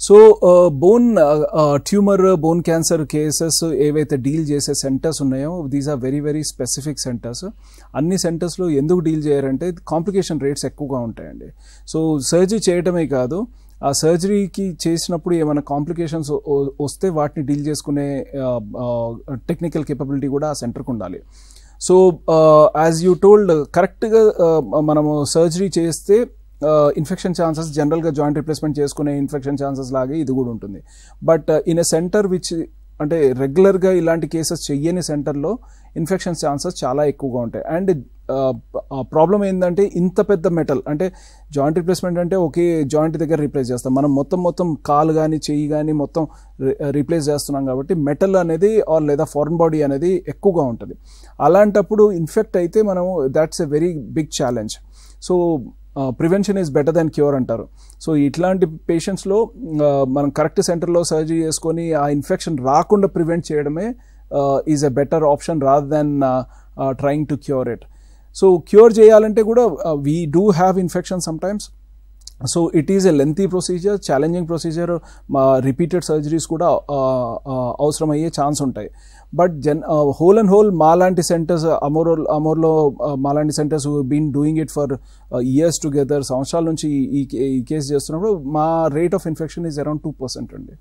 So bone tumour bone cancer cases ఏవైతే deal చేసే centres ఉన్నాయో these are very very specific centres. అన్ని సెంటర్స్లో ఎందుకు డీల్ చేయరంటే కాంప్లికేషన్ రేట్స్ ఎక్కువగా ఉంటాయండి. సో సర్జరీ చేయటమే కాదు, ఆ సర్జరీకి చేసినప్పుడు ఏమైనా కాంప్లికేషన్స్ వస్తే వాటిని డీల్ చేసుకునే టెక్నికల్ కేపబిలిటీ కూడా ఆ సెంటర్కి ఉండాలి. సో యాజ్ యూ టోల్డ్, కరెక్ట్గా మనము సర్జరీ చేస్తే ఇన్ఫెక్షన్ ఛాన్సెస్ జనరల్గా జాయింట్ రిప్లేస్మెంట్ చేసుకునే ఇన్ఫెక్షన్ ఛాన్సెస్ లాగే ఇది కూడా ఉంటుంది. But in a centre which అంటే రెగ్యులర్గా ఇలాంటి కేసెస్ చెయ్యని సెంటర్లో ఇన్ఫెక్షన్ ఛాన్సెస్ చాలా ఎక్కువగా ఉంటాయి. అండ్ ప్రాబ్లం ఏంటంటే ఇంత పెద్ద మెటల్ అంటే జాయింట్ రిప్లేస్మెంట్ అంటే ఒకే జాయింట్ దగ్గర రీప్లేస్ చేస్తాం, మనం మొత్తం కాలు కానీ చెయ్యి కానీ మొత్తం రీప్లేస్ చేస్తున్నాం కాబట్టి మెటల్ అనేది లేదా ఫారెన్ బాడీ అనేది ఎక్కువగా ఉంటుంది. అలాంటప్పుడు ఇన్ఫెక్ట్ అయితే మనము that's a very big challenge. So prevention is better than cure అంటారు. సో ఇట్లాంటి పేషెంట్స్లో మనం కరెక్ట్ సెంటర్లో సర్జరీ చేసుకొని ఆ ఇన్ఫెక్షన్ రాకుండా ప్రివెంట్ చేయడమే is a better option rather than trying to cure it. So cure చేయాలంటే కూడా we do have infection sometimes. So it is a lengthy procedure, challenging procedure, repeated surgeries కూడా అవసరమయ్యే chance ఉంటాయి. But whole and whole మాలాంటి centres, అమోర్లో మాలాంటి centres been doing it for years together, సంవత్సరాల నుంచి ఈ కేసు చేస్తున్నప్పుడు మా rate of infection is around 2% అండి.